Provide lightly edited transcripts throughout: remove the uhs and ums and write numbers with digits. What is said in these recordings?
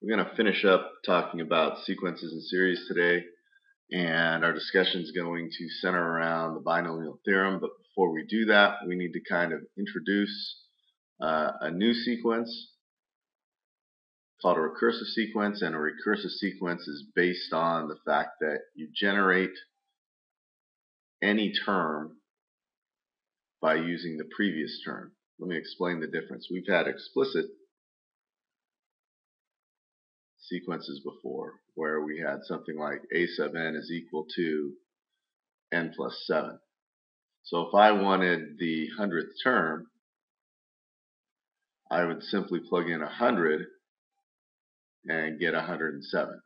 We're going to finish up talking about sequences and series today, and our discussion is going to center around the binomial theorem. But before we do that, we need to kind of introduce a new sequence called a recursive sequence, and a recursive sequence is based on the fact that you generate any term by using the previous term. Let me explain the difference. We've had explicit sequences before where we had something like a sub n is equal to n plus 7. So if I wanted the 100th term, I would simply plug in 100 and get 107.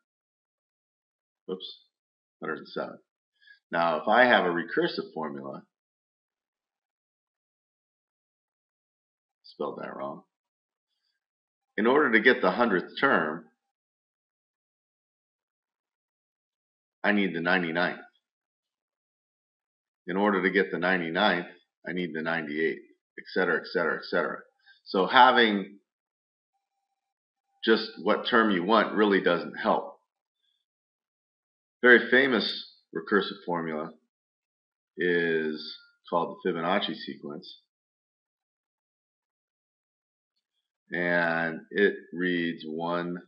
Oops, 107. Now if I have a recursive formula, spelled that wrong, in order to get the 100th term, I need the 99th. In order to get the 99th, I need the 98th, etc., etc., etc. So having just what term you want really doesn't help. Very famous recursive formula is called the Fibonacci sequence, and it reads 1,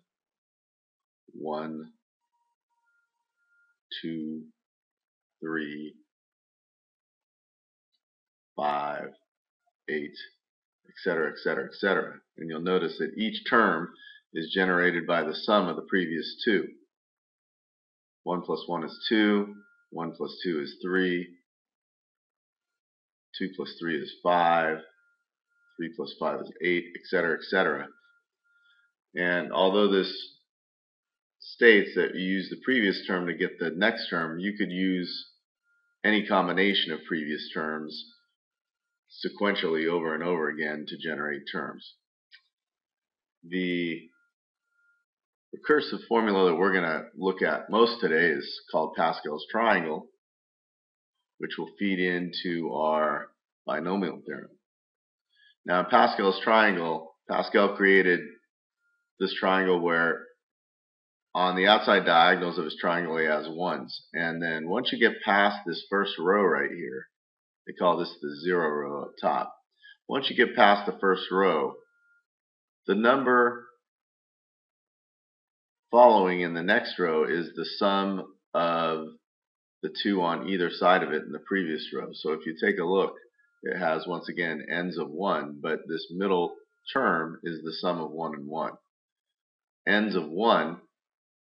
1, 2, 3, 5, 8, etc., etc., etc. And you'll notice that each term is generated by the sum of the previous two. 1 plus 1 is 2, 1 plus 2 is 3, 2 plus 3 is 5, 3 plus 5 is 8, etc., etc. And although this states that you use the previous term to get the next term, you could use any combination of previous terms sequentially over and over again to generate terms. The recursive formula that we're going to look at most today is called Pascal's triangle, which will feed into our binomial theorem. Now in Pascal's triangle, Pascal created this triangle where on the outside diagonals of his triangle he has ones, and then once you get past this first row right here, they call this the 0 row up top. Once you get past the first row, the number following in the next row is the sum of the two on either side of it in the previous row. So if you take a look, it has once again ends of 1, but this middle term is the sum of 1 and 1. Ends of 1,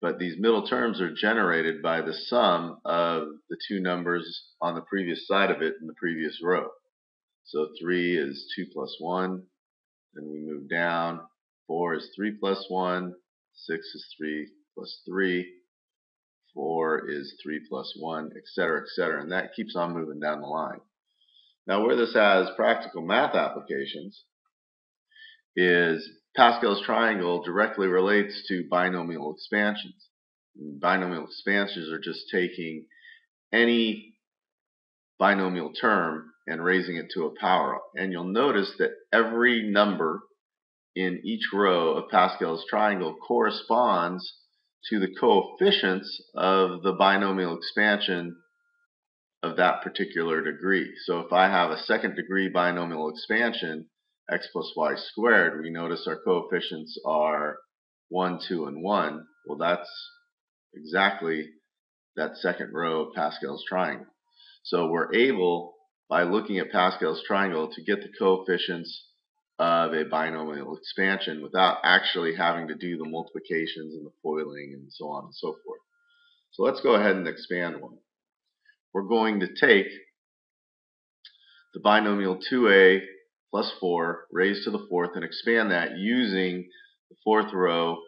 but these middle terms are generated by the sum of the two numbers on the previous side of it in the previous row. So 3 is 2 plus 1, then we move down, 4 is 3 plus 1, 6 is 3 plus 3, 4 is 3 plus 1, etc., etc., and that keeps on moving down the line. Now where this has practical math applications is Pascal's triangle directly relates to binomial expansions. Binomial expansions are just taking any binomial term and raising it to a power. And you'll notice that every number in each row of Pascal's triangle corresponds to the coefficients of the binomial expansion of that particular degree. So if I have a second degree binomial expansion, x plus y squared, we notice our coefficients are 1, 2, and 1. Well, that's exactly that second row of Pascal's triangle. So we're able, by looking at Pascal's triangle, to get the coefficients of a binomial expansion without actually having to do the multiplications and the foiling and so on and so forth. So let's go ahead and expand one. We're going to take the binomial 2a plus 4 raised to the fourth and expand that using the fourth row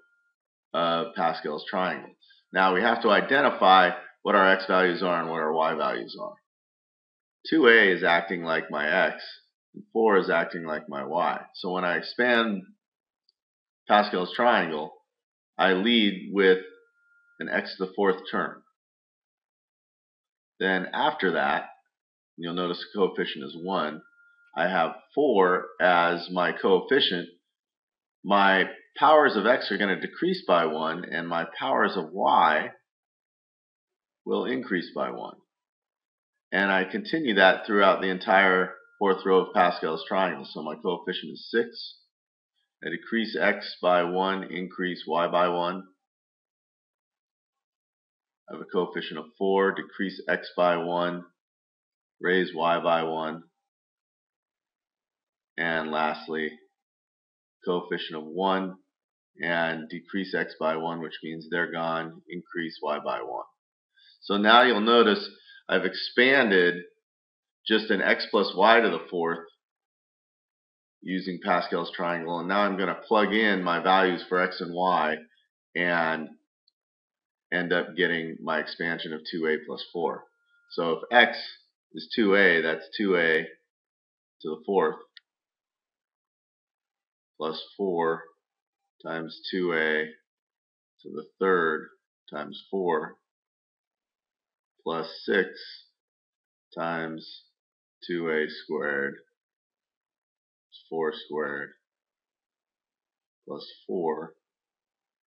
of Pascal's triangle. Now we have to identify what our x values are and what our y values are. 2a is acting like my x, and 4 is acting like my y. So when I expand Pascal's triangle, I lead with an x to the fourth term. Then after that, you'll notice the coefficient is 1. I have 4 as my coefficient. My powers of x are going to decrease by 1, and my powers of y will increase by 1. And I continue that throughout the entire fourth row of Pascal's triangle. So my coefficient is 6. I decrease x by 1, increase y by 1. I have a coefficient of 4, decrease x by 1, raise y by 1. And lastly, coefficient of 1 and decrease x by 1, which means they're gone, increase y by 1. So now you'll notice I've expanded just an x plus y to the fourth using Pascal's triangle, and now I'm going to plug in my values for x and y and end up getting my expansion of 2a plus 4. So if x is 2a, that's 2a to the fourth plus 4 times 2a to the third times 4 plus 6 times 2a squared 4 squared plus 4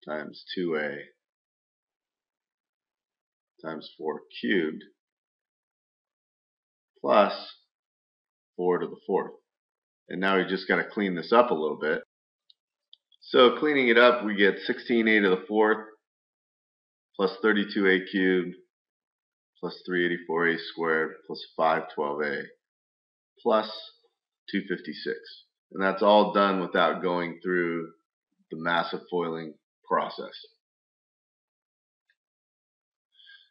times 2a times 4 cubed plus 4 to the fourth. And now we just got to clean this up a little bit. So cleaning it up, we get 16a to the fourth plus 32a cubed plus 384a squared plus 512a plus 256. And that's all done without going through the massive foiling process.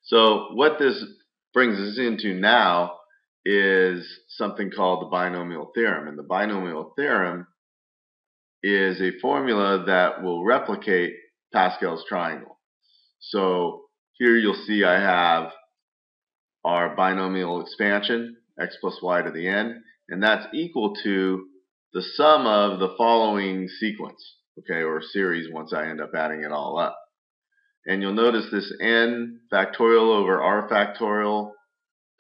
So what this brings us into now is something called the binomial theorem. And the binomial theorem is a formula that will replicate Pascal's triangle. So here you'll see I have our binomial expansion, x plus y to the n, and that's equal to the sum of the following sequence, okay, or series once I end up adding it all up. And you'll notice this n factorial over r factorial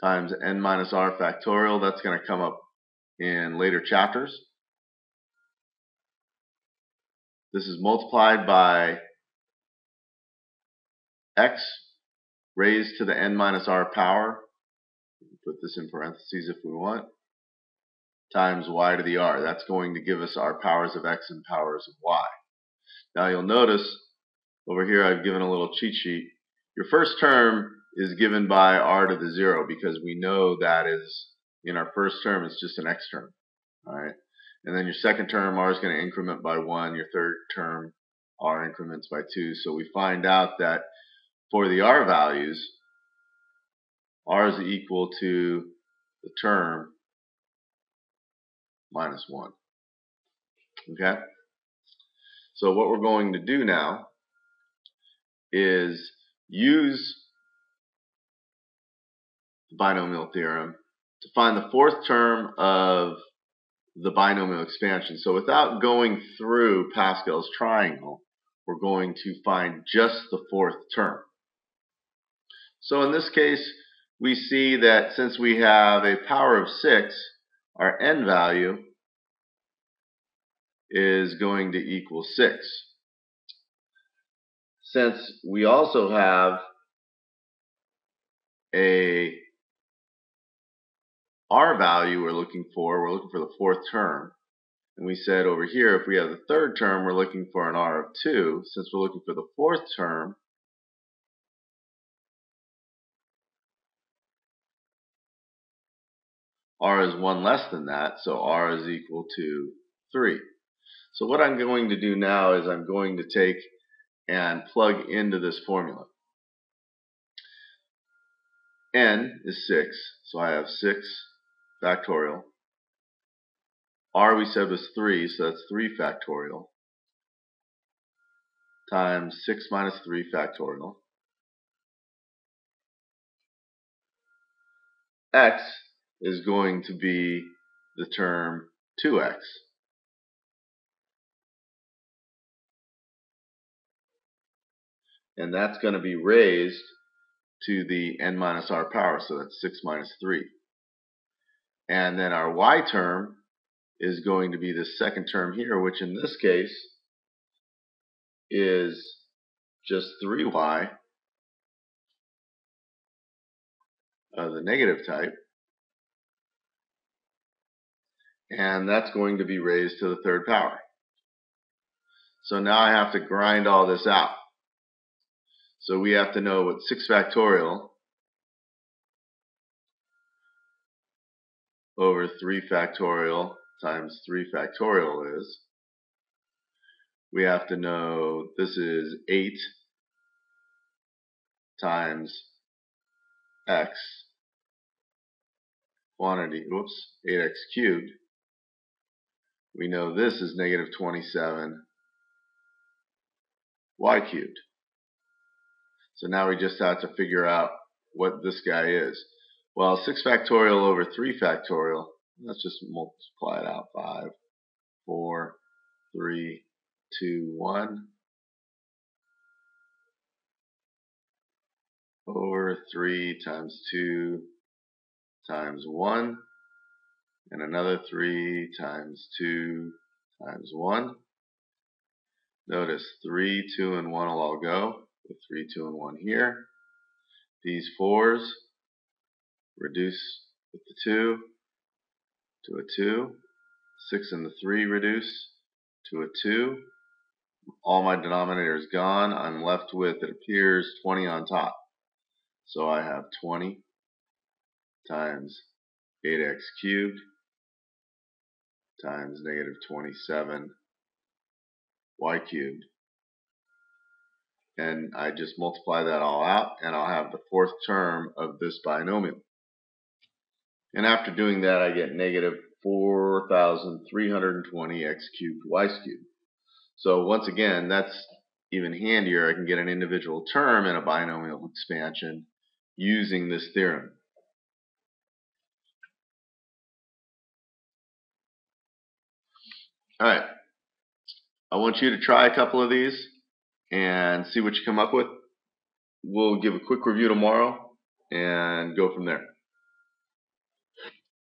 times n minus r factorial, that's going to come up in later chapters. This is multiplied by x raised to the n minus r power, put this in parentheses if we want, times y to the r. That's going to give us our powers of x and powers of y. Now you'll notice over here I've given a little cheat sheet. Your first term is given by r to the 0 because we know that is, in our first term, it's just an x term. All right? And then your second term, r is going to increment by 1. Your third term, r increments by 2. So we find out that for the r values, r is equal to the term minus 1. Okay? So what we're going to do now is use the binomial theorem to find the fourth term of the binomial expansion. So without going through Pascal's triangle, we're going to find just the fourth term. So in this case, we see that since we have a power of 6, our n value is going to equal 6. Since we also have a r value we're looking for the fourth term, and we said over here if we have the third term we're looking for an r of 2. Since we're looking for the fourth term, r is 1 less than that, so r is equal to 3. So what I'm going to do now is I'm going to take and plug into this formula. N is 6, so I have 6 factorial. R we said was 3, so that's 3 factorial times 6 minus 3 factorial. X is going to be the term 2x. And that's going to be raised to the n minus r power, so that's 6 minus 3. And then our y term is going to be the second term here, which in this case is just 3y of the negative type, and that's going to be raised to the third power. So now I have to grind all this out. So we have to know what 6 factorial over 3 factorial times 3 factorial is. We have to know this is 8 times x quantity, 8x cubed. We know this is negative 27 y cubed. So now we just have to figure out what this guy is. Well, 6 factorial over 3 factorial, let's just multiply it out. 5, 4, 3, 2, 1 over 3 times 2 times 1, and another 3 times 2 times 1. Notice 3, 2, and 1 will all go, with 3, 2, and 1 here. These 4's reduce with the 2 to a 2. 6 and the 3 reduce to a 2. All my denominator is gone. I'm left with, it appears, 20 on top. So I have 20 times 8x cubed times negative 27 y cubed. And I just multiply that all out, and I'll have the fourth term of this binomial. And after doing that, I get negative 4,320 x cubed y cubed. So once again, that's even handier. I can get an individual term in a binomial expansion using this theorem. All right. I want you to try a couple of these and see what you come up with. We'll give a quick review tomorrow and go from there.